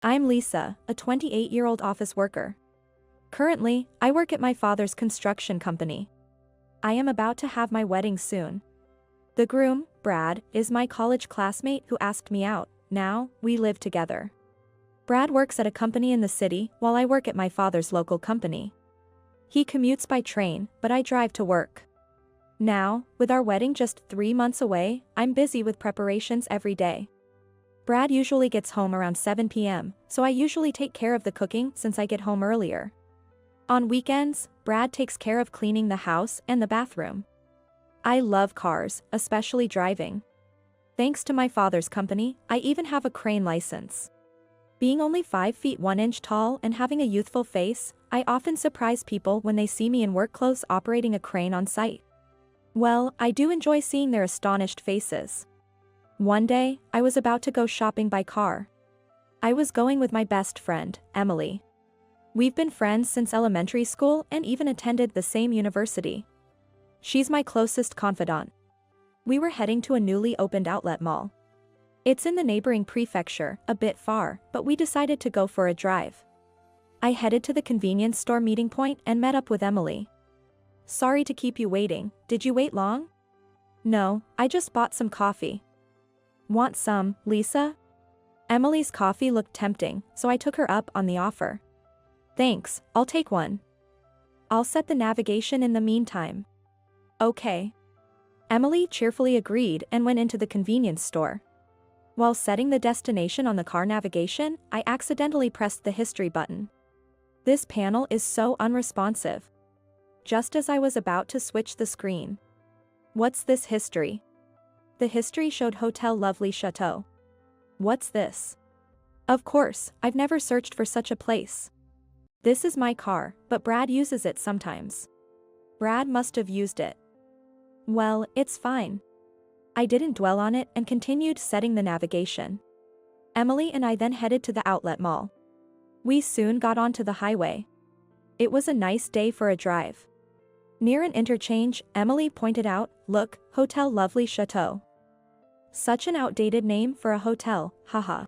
I'm Lisa, a 28-year-old office worker. Currently, I work at my father's construction company. I am about to have my wedding soon. The groom, Brad, is my college classmate who asked me out. Now, we live together. Brad works at a company in the city while I work at my father's local company. He commutes by train, but I drive to work. Now, with our wedding just 3 months away, I'm busy with preparations every day. Brad usually gets home around 7 p.m., so I usually take care of the cooking since I get home earlier. On weekends, Brad takes care of cleaning the house and the bathroom. I love cars, especially driving. Thanks to my father's company, I even have a crane license. Being only 5 feet 1 inch tall and having a youthful face, I often surprise people when they see me in work clothes operating a crane on site. Well, I do enjoy seeing their astonished faces. One day, I was about to go shopping by car. I was going with my best friend, Emily. We've been friends since elementary school and even attended the same university. She's my closest confidant. We were heading to a newly opened outlet mall. It's in the neighboring prefecture, a bit far, but we decided to go for a drive. I headed to the convenience store meeting point and met up with Emily. Sorry to keep you waiting, did you wait long? No, I just bought some coffee. Want some, Lisa? Emily's coffee looked tempting, so I took her up on the offer. Thanks, I'll take one. I'll set the navigation in the meantime. Okay. Emily cheerfully agreed and went into the convenience store. While setting the destination on the car navigation, I accidentally pressed the history button. This panel is so unresponsive. Just as I was about to switch the screen. What's this history? The history showed Hotel Lovely Chateau. What's this? Of course, I've never searched for such a place. This is my car, but Brad uses it sometimes. Brad must have used it. Well, it's fine. I didn't dwell on it and continued setting the navigation. Emily and I then headed to the outlet mall. We soon got onto the highway. It was a nice day for a drive. Near an interchange, Emily pointed out, "Look, Hotel Lovely Chateau." Such an outdated name for a hotel, haha.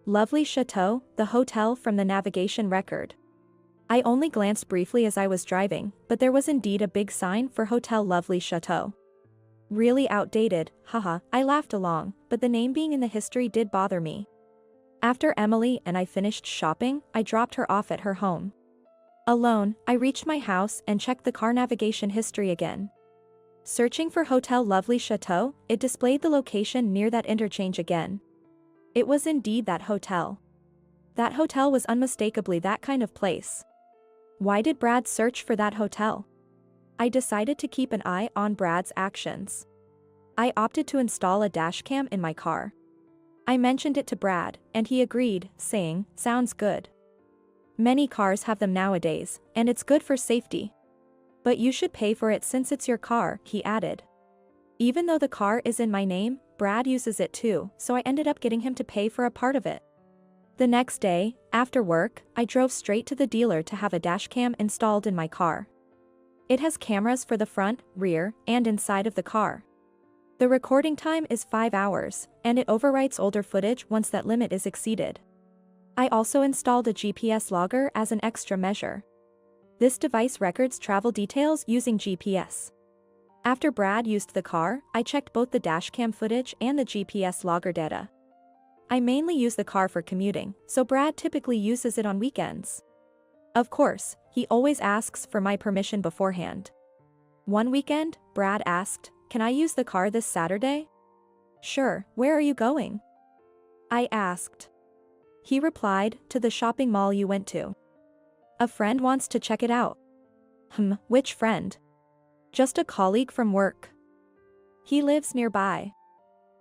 Lovely Chateau, the hotel from the navigation record. I only glanced briefly as I was driving, but there was indeed a big sign for Hotel Lovely Chateau. Really outdated, haha, I laughed along, but the name being in the history did bother me. After Emily and I finished shopping, I dropped her off at her home. Alone, I reached my house and checked the car navigation history again. Searching for Hotel Lovely Chateau, it displayed the location near that interchange again. It was indeed that hotel. That hotel was unmistakably that kind of place. Why did Brad search for that hotel? I decided to keep an eye on Brad's actions. I opted to install a dashcam in my car. I mentioned it to Brad, and he agreed, saying, "Sounds good. Many cars have them nowadays, and it's good for safety. But you should pay for it since it's your car," he added. Even though the car is in my name, Brad uses it too, so I ended up getting him to pay for a part of it. The next day, after work, I drove straight to the dealer to have a dashcam installed in my car. It has cameras for the front, rear, and inside of the car. The recording time is 5 hours, and it overwrites older footage once that limit is exceeded. I also installed a GPS logger as an extra measure. This device records travel details using GPS. After Brad used the car, I checked both the dashcam footage and the GPS logger data. I mainly use the car for commuting, so Brad typically uses it on weekends. Of course, he always asks for my permission beforehand. One weekend, Brad asked, "Can I use the car this Saturday?" "Sure, where are you going?" I asked. He replied, "To the shopping mall you went to. A friend wants to check it out." Which friend? Just a colleague from work. He lives nearby.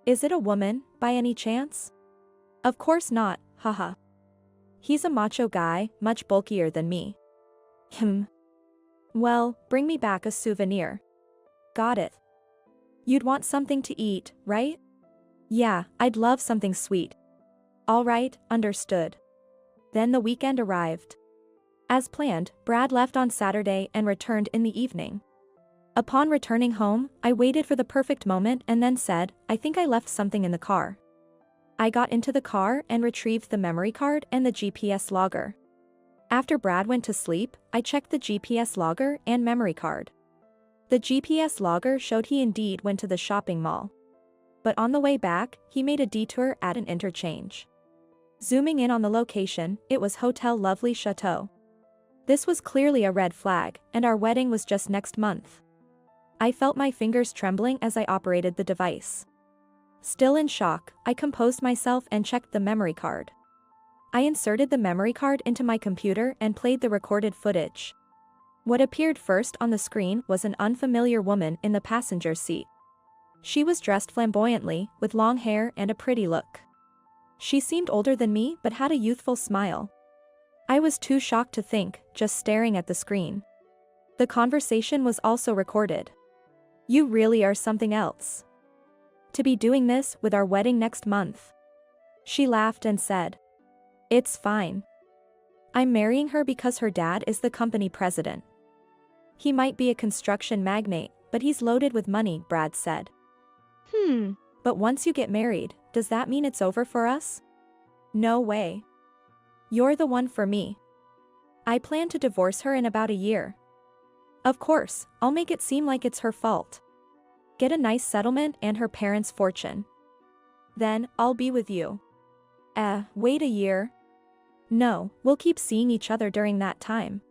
Is it a woman, by any chance? Of course not, haha. He's a macho guy, much bulkier than me. Well, bring me back a souvenir. Got it. You'd want something to eat, right? Yeah, I'd love something sweet. All right, understood. Then the weekend arrived. As planned, Brad left on Saturday and returned in the evening. Upon returning home, I waited for the perfect moment and then said, "I think I left something in the car." I got into the car and retrieved the memory card and the GPS logger. After Brad went to sleep, I checked the GPS logger and memory card. The GPS logger showed he indeed went to the shopping mall. But on the way back, he made a detour at an interchange. Zooming in on the location, it was Hotel Lovely Chateau. This was clearly a red flag, and our wedding was just next month. I felt my fingers trembling as I operated the device. Still in shock, I composed myself and checked the memory card. I inserted the memory card into my computer and played the recorded footage. What appeared first on the screen was an unfamiliar woman in the passenger seat. She was dressed flamboyantly, with long hair and a pretty look. She seemed older than me but had a youthful smile. I was too shocked to think, just staring at the screen. The conversation was also recorded. "You really are something else. To be doing this with our wedding next month." She laughed and said, "It's fine. I'm marrying her because her dad is the company president. He might be a construction magnate, but he's loaded with money," Brad said. But once you get married, does that mean it's over for us?" "No way. You're the one for me. I plan to divorce her in about a year. Of course, I'll make it seem like it's her fault. Get a nice settlement and her parents' fortune. Then, I'll be with you." Wait a year? No, we'll keep seeing each other during that time.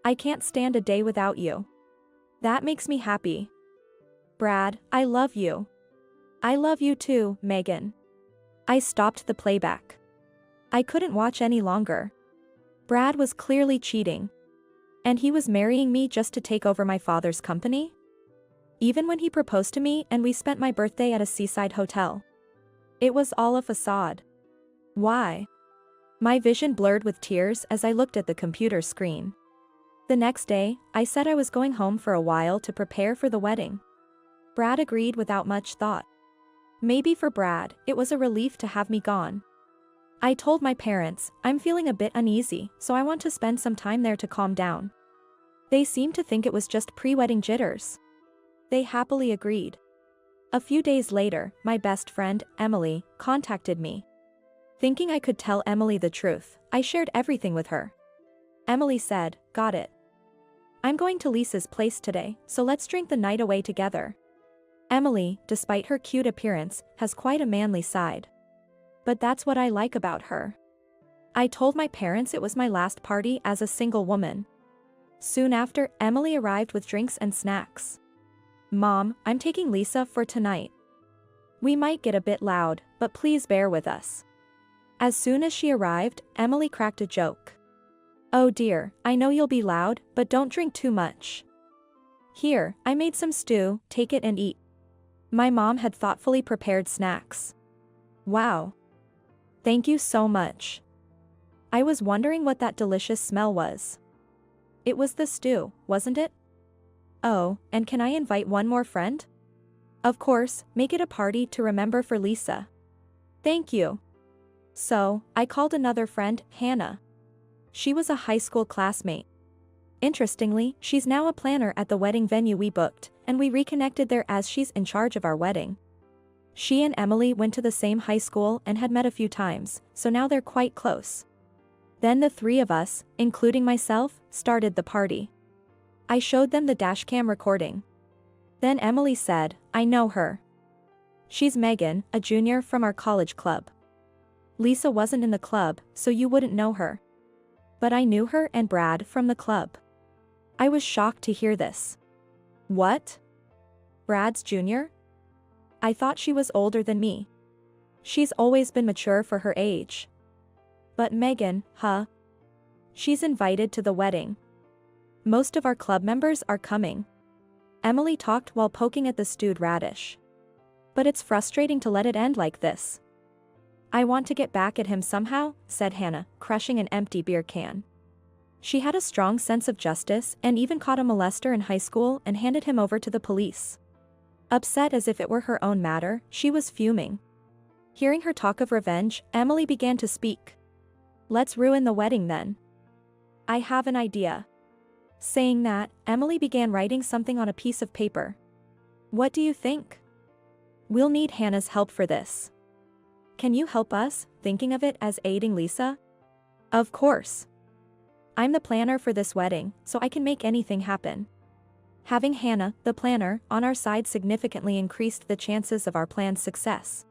I can't stand a day without you. That makes me happy. Brad, I love you. I love you too, Megan. I stopped the playback. I couldn't watch any longer. Brad was clearly cheating. And he was marrying me just to take over my father's company? Even when he proposed to me and we spent my birthday at a seaside hotel. It was all a facade. Why? My vision blurred with tears as I looked at the computer screen. The next day, I said I was going home for a while to prepare for the wedding. Brad agreed without much thought. Maybe for Brad, it was a relief to have me gone. I told my parents, "I'm feeling a bit uneasy, so I want to spend some time there to calm down." They seemed to think it was just pre-wedding jitters. They happily agreed. A few days later, my best friend, Emily, contacted me. Thinking I could tell Emily the truth, I shared everything with her. Emily said, "Got it. I'm going to Lisa's place today, so let's drink the night away together." Emily, despite her cute appearance, has quite a manly side. But that's what I like about her. I told my parents it was my last party as a single woman. Soon after, Emily arrived with drinks and snacks. "Mom, I'm taking Lisa for tonight. We might get a bit loud, but please bear with us." As soon as she arrived, Emily cracked a joke. "Oh dear, I know you'll be loud, but don't drink too much. Here, I made some stew, take it and eat." My mom had thoughtfully prepared snacks. Wow. Thank you so much. I was wondering what that delicious smell was. It was the stew, wasn't it? Oh, and can I invite one more friend? Of course, make it a party to remember for Lisa. Thank you. So, I called another friend, Hannah. She was a high school classmate. Interestingly, she's now a planner at the wedding venue we booked, and we reconnected there as she's in charge of our wedding. She and Emily went to the same high school and had met a few times, so now they're quite close. Then the three of us, including myself, started the party. I showed them the dashcam recording. Then Emily said, "I know her. She's Megan, a junior from our college club." Lisa wasn't in the club, so you wouldn't know her. But I knew her and Brad from the club. I was shocked to hear this. What? Brad's junior? I thought she was older than me. She's always been mature for her age. But Megan, huh? She's invited to the wedding. Most of our club members are coming. Emily talked while poking at the stewed radish. But it's frustrating to let it end like this. I want to get back at him somehow, said Hannah, crushing an empty beer can. She had a strong sense of justice and even caught a molester in high school and handed him over to the police. Upset as if it were her own matter, she was fuming. Hearing her talk of revenge, Emily began to speak. Let's ruin the wedding then. I have an idea. Saying that, Emily began writing something on a piece of paper. What do you think? We'll need Hannah's help for this. Can you help us, thinking of it as aiding Lisa? Of course. I'm the planner for this wedding, so I can make anything happen. Having Hannah, the planner, on our side significantly increased the chances of our plan's success.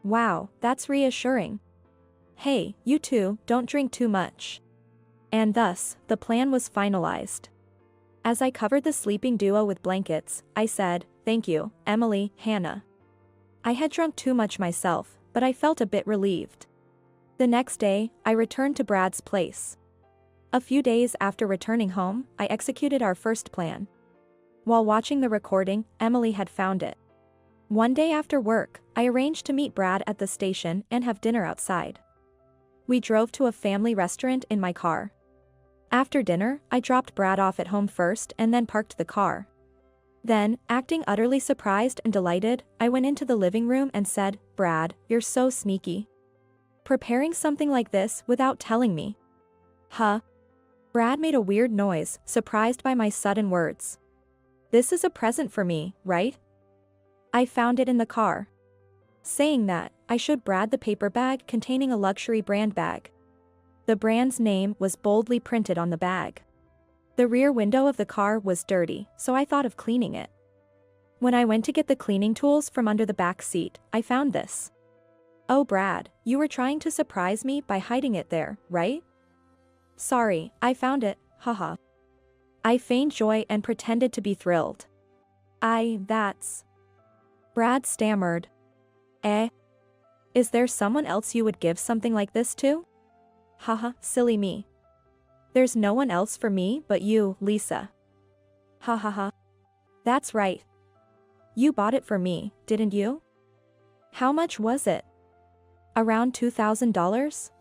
Wow, that's reassuring. Hey, you two, don't drink too much. And thus, the plan was finalized. As I covered the sleeping duo with blankets, I said, "Thank you, Emily, Hannah." I had drunk too much myself, but I felt a bit relieved. The next day, I returned to Brad's place. A few days after returning home, I executed our first plan. While watching the recording, Emily had found it. One day after work, I arranged to meet Brad at the station and have dinner outside. We drove to a family restaurant in my car. After dinner, I dropped Brad off at home first and then parked the car. Then, acting utterly surprised and delighted, I went into the living room and said, "Brad, you're so sneaky. Preparing something like this without telling me." Huh? Brad made a weird noise, surprised by my sudden words. "This is a present for me, right? I found it in the car." Saying that, I showed Brad the paper bag containing a luxury brand bag. The brand's name was boldly printed on the bag. The rear window of the car was dirty, so I thought of cleaning it. When I went to get the cleaning tools from under the back seat, I found this. "Oh Brad, you were trying to surprise me by hiding it there, right?" "Sorry, I found it, haha." I feigned joy and pretended to be thrilled. That's... Brad stammered. "Eh? Is there someone else you would give something like this to?" "Haha, silly me. There's no one else for me but you, Lisa." "Ha ha ha. That's right. You bought it for me, didn't you?" "How much was it?" "Around $2,000?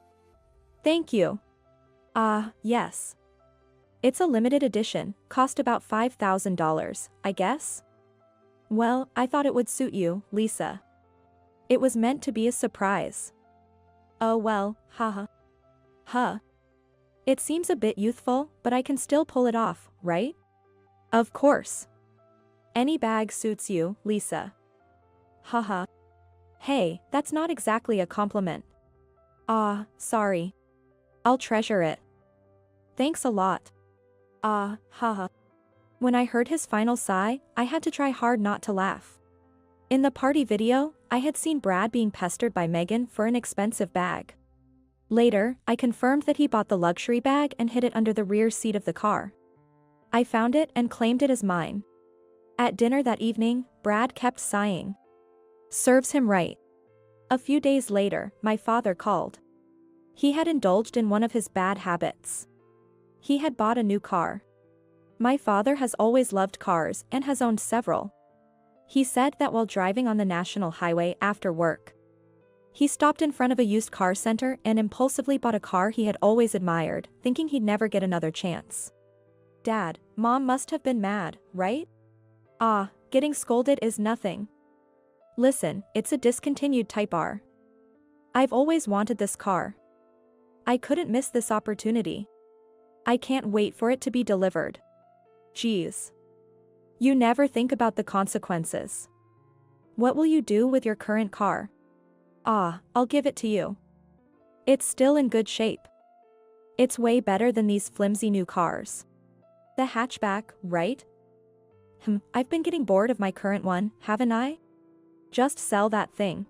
"Thank you." Yes. It's a limited edition, cost about $5,000, I guess?" "Well, I thought it would suit you, Lisa. It was meant to be a surprise." "Oh well, haha." "Huh. It seems a bit youthful, but I can still pull it off, right?" "Of course. Any bag suits you, Lisa." "Haha. Hey, that's not exactly a compliment." Sorry. I'll treasure it." "Thanks a lot." Haha. When I heard his final sigh, I had to try hard not to laugh. In the party video, I had seen Brad being pestered by Megan for an expensive bag. Later, I confirmed that he bought the luxury bag and hid it under the rear seat of the car. I found it and claimed it as mine. At dinner that evening, Brad kept sighing. Serves him right. A few days later, my father called. He had indulged in one of his bad habits. He had bought a new car. My father has always loved cars and has owned several. He said that while driving on the national highway after work, he stopped in front of a used car center and impulsively bought a car he had always admired, thinking he'd never get another chance. Dad, Mom must have been mad, right? Getting scolded is nothing. Listen, it's a discontinued Type R. I've always wanted this car. I couldn't miss this opportunity. I can't wait for it to be delivered. Geez. You never think about the consequences. What will you do with your current car? I'll give it to you. It's still in good shape. It's way better than these flimsy new cars. The hatchback, right? I've been getting bored of my current one, haven't I? Just sell that thing.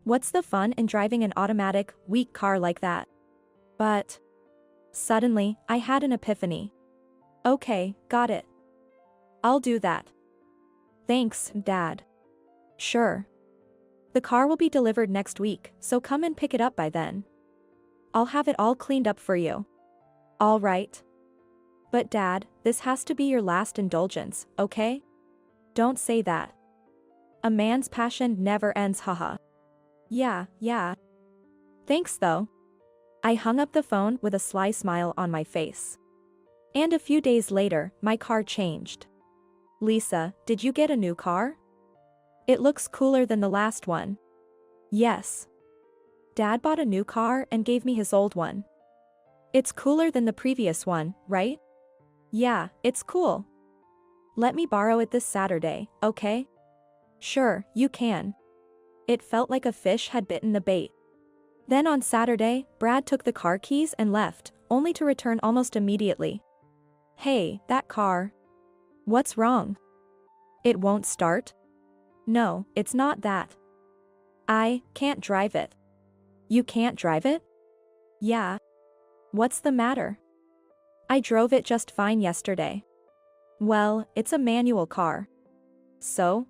What's the fun in driving an automatic, weak car like that? But suddenly, I had an epiphany. Okay, got it. I'll do that. Thanks, Dad. Sure. The car will be delivered next week, so come and pick it up by then. I'll have it all cleaned up for you. All right. But Dad, this has to be your last indulgence, okay? Don't say that. A man's passion never ends, haha. Yeah. Thanks though. I hung up the phone with a sly smile on my face. And a few days later, my car changed. Lisa, did you get a new car? It looks cooler than the last one. Yes. Dad bought a new car and gave me his old one. It's cooler than the previous one, right? Yeah, it's cool. Let me borrow it this Saturday, okay? Sure, you can. It felt like a fish had bitten the bait. Then on Saturday, Brad took the car keys and left, only to return almost immediately. Hey, that car. What's wrong? It won't start? No, it's not that. I can't drive it. You can't drive it? Yeah. What's the matter? I drove it just fine yesterday. Well, it's a manual car. So?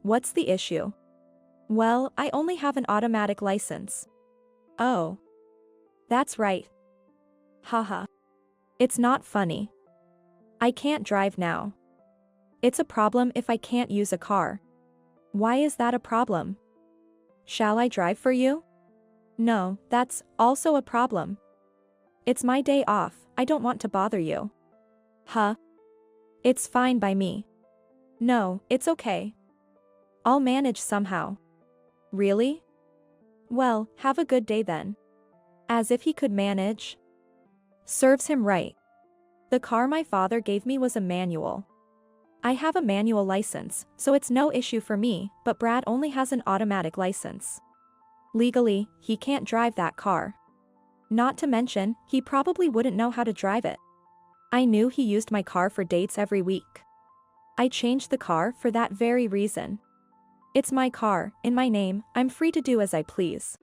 What's the issue? Well, I only have an automatic license. Oh. That's right. Haha. It's not funny. I can't drive now. It's a problem if I can't use a car. Why is that a problem? Shall I drive for you? No, that's also a problem. It's my day off, I don't want to bother you. Huh? It's fine by me. No, it's okay. I'll manage somehow. Really? Well, have a good day then. As if he could manage. Serves him right. The car my father gave me was a manual. I have a manual license, so it's no issue for me, but Brad only has an automatic license. Legally, he can't drive that car. Not to mention, he probably wouldn't know how to drive it. I knew he used my car for dates every week. I changed the car for that very reason. It's my car, in my name, I'm free to do as I please.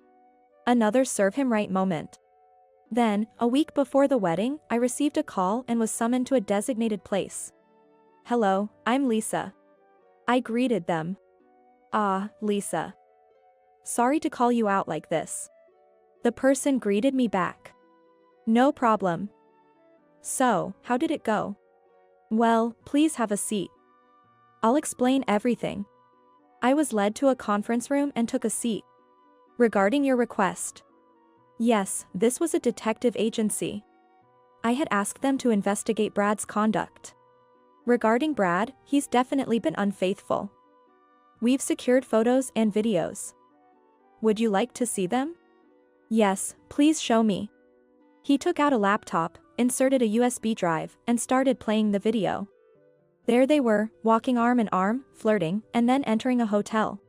Another serve him right moment. Then, a week before the wedding, I received a call and was summoned to a designated place. Hello, I'm Lisa. I greeted them. Ah, Lisa. Sorry to call you out like this. The person greeted me back. No problem. So, how did it go? Well, please have a seat. I'll explain everything. I was led to a conference room and took a seat. Regarding your request. Yes, this was a detective agency. I had asked them to investigate Brad's conduct. Regarding Brad, he's definitely been unfaithful. We've secured photos and videos. Would you like to see them? Yes, please show me. He took out a laptop, inserted a USB drive, and started playing the video. There they were, walking arm in arm, flirting, and then entering a hotel.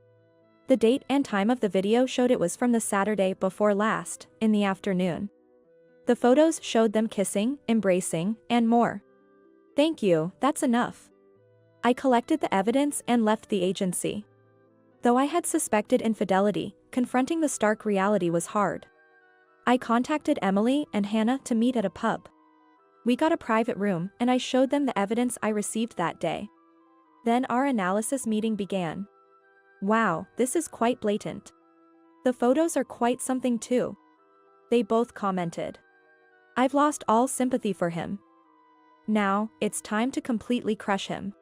The date and time of the video showed it was from the Saturday before last, in the afternoon. The photos showed them kissing, embracing, and more. Thank you, that's enough. I collected the evidence and left the agency. Though I had suspected infidelity, confronting the stark reality was hard. I contacted Emily and Hannah to meet at a pub. We got a private room and I showed them the evidence I received that day. Then our analysis meeting began. Wow, this is quite blatant. The photos are quite something too. They both commented. I've lost all sympathy for him. Now, it's time to completely crush him.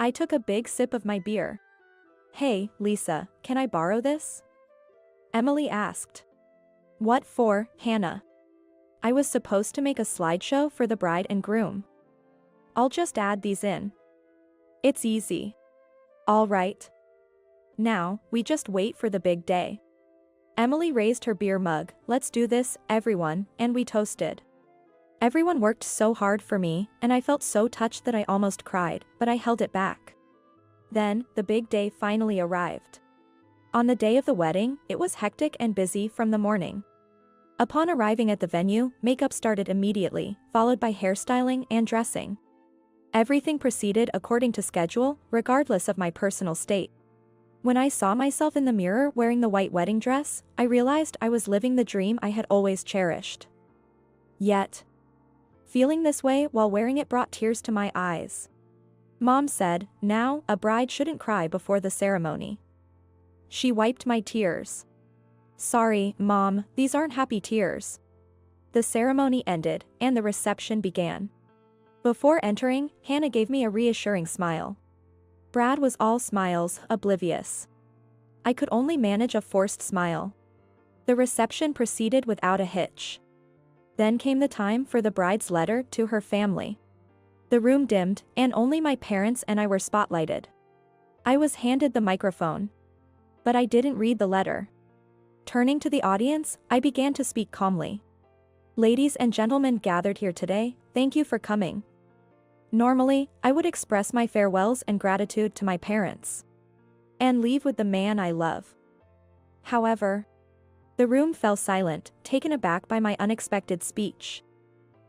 I took a big sip of my beer. Hey, Lisa, can I borrow this? Emily asked. What for, Hannah? I was supposed to make a slideshow for the bride and groom. I'll just add these in. It's easy. All right. Now, we just wait for the big day. Emily raised her beer mug, let's do this, everyone, and we toasted. Everyone worked so hard for me, and I felt so touched that I almost cried, but I held it back. Then, the big day finally arrived. On the day of the wedding, it was hectic and busy from the morning. Upon arriving at the venue, makeup started immediately, followed by hairstyling and dressing. Everything proceeded according to schedule, regardless of my personal state. When I saw myself in the mirror wearing the white wedding dress, I realized I was living the dream I had always cherished. Yet, feeling this way while wearing it brought tears to my eyes. Mom said, now, a bride shouldn't cry before the ceremony. She wiped my tears. Sorry, Mom, these aren't happy tears. The ceremony ended, and the reception began. Before entering, Hannah gave me a reassuring smile. Brad was all smiles, oblivious. I could only manage a forced smile. The reception proceeded without a hitch. Then came the time for the bride's letter to her family. The room dimmed, and only my parents and I were spotlighted. I was handed the microphone. But I didn't read the letter. Turning to the audience, I began to speak calmly. Ladies and gentlemen gathered here today, thank you for coming. Normally, I would express my farewells and gratitude to my parents. And leave with the man I love. However, the room fell silent, taken aback by my unexpected speech.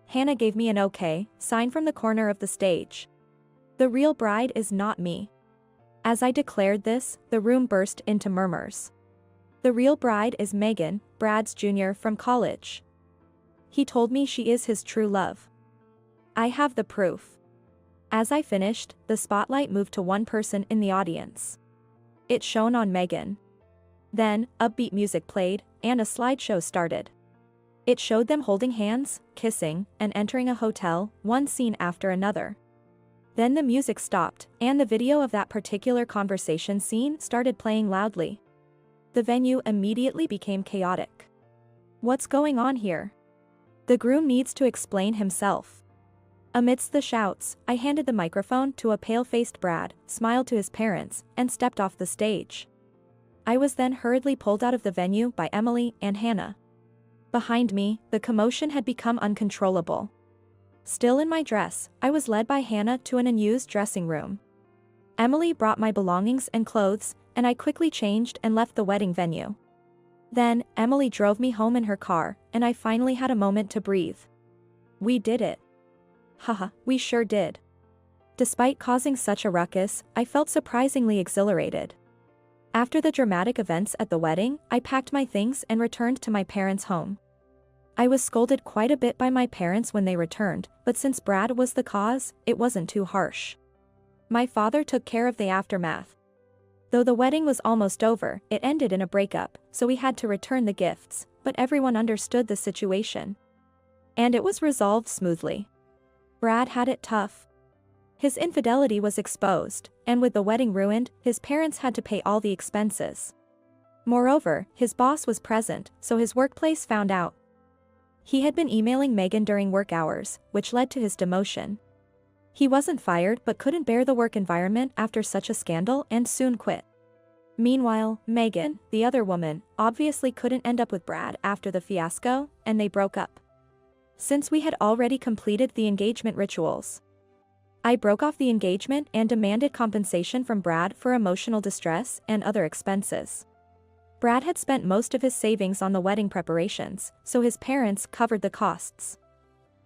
Hannah gave me an okay sign from the corner of the stage. The real bride is not me. As I declared this, the room burst into murmurs. The real bride is Megan, Brad's junior from college. He told me she is his true love. I have the proof. As I finished, the spotlight moved to one person in the audience. It shone on Megan. Then, upbeat music played, and a slideshow started. It showed them holding hands, kissing, and entering a hotel, one scene after another. Then the music stopped, and the video of that particular conversation scene started playing loudly. The venue immediately became chaotic. What's going on here? The groom needs to explain himself. Amidst the shouts, I handed the microphone to a pale-faced Brad, smiled to his parents, and stepped off the stage. I was then hurriedly pulled out of the venue by Emily and Hannah. Behind me, the commotion had become uncontrollable. Still in my dress, I was led by Hannah to an unused dressing room. Emily brought my belongings and clothes, and I quickly changed and left the wedding venue. Then, Emily drove me home in her car, and I finally had a moment to breathe. We did it. Haha, we sure did. Despite causing such a ruckus, I felt surprisingly exhilarated. After the dramatic events at the wedding, I packed my things and returned to my parents' home. I was scolded quite a bit by my parents when they returned, but since Brad was the cause, it wasn't too harsh. My father took care of the aftermath. Though the wedding was almost over, it ended in a breakup, so we had to return the gifts, but everyone understood the situation. And it was resolved smoothly. Brad had it tough. His infidelity was exposed, and with the wedding ruined, his parents had to pay all the expenses. Moreover, his boss was present, so his workplace found out. He had been emailing Megan during work hours, which led to his demotion. He wasn't fired but couldn't bear the work environment after such a scandal and soon quit. Meanwhile, Megan, the other woman, obviously couldn't end up with Brad after the fiasco, and they broke up. Since we had already completed the engagement rituals, I broke off the engagement and demanded compensation from Brad for emotional distress and other expenses. Brad had spent most of his savings on the wedding preparations, so his parents covered the costs.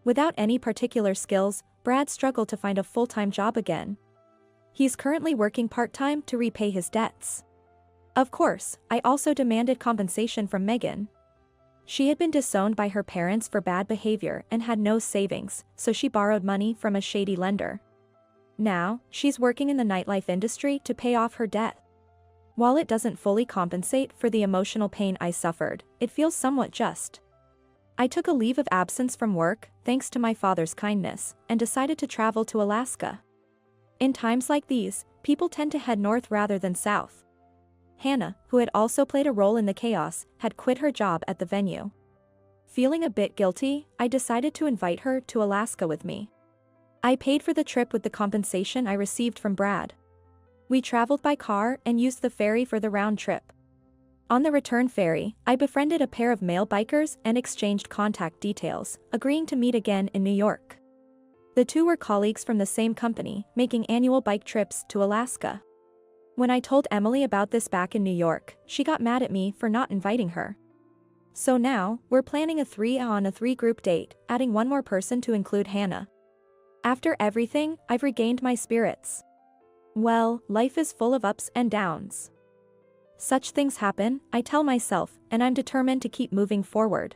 Without any particular skills, Brad struggled to find a full-time job again. He's currently working part-time to repay his debts. Of course, I also demanded compensation from Megan. She had been disowned by her parents for bad behavior and had no savings, so she borrowed money from a shady lender. Now, she's working in the nightlife industry to pay off her debt. While it doesn't fully compensate for the emotional pain I suffered, it feels somewhat just. I took a leave of absence from work, thanks to my father's kindness, and decided to travel to Alaska. In times like these, people tend to head north rather than south. Hannah, who had also played a role in the chaos, had quit her job at the venue. Feeling a bit guilty, I decided to invite her to Alaska with me. I paid for the trip with the compensation I received from Brad. We traveled by car and used the ferry for the round trip. On the return ferry, I befriended a pair of male bikers and exchanged contact details, agreeing to meet again in New York. The two were colleagues from the same company, making annual bike trips to Alaska. When I told Emily about this back in New York, she got mad at me for not inviting her. So now, we're planning a 3-on-3 group date, adding one more person to include Hannah. After everything, I've regained my spirits. Well, life is full of ups and downs. Such things happen, I tell myself, and I'm determined to keep moving forward.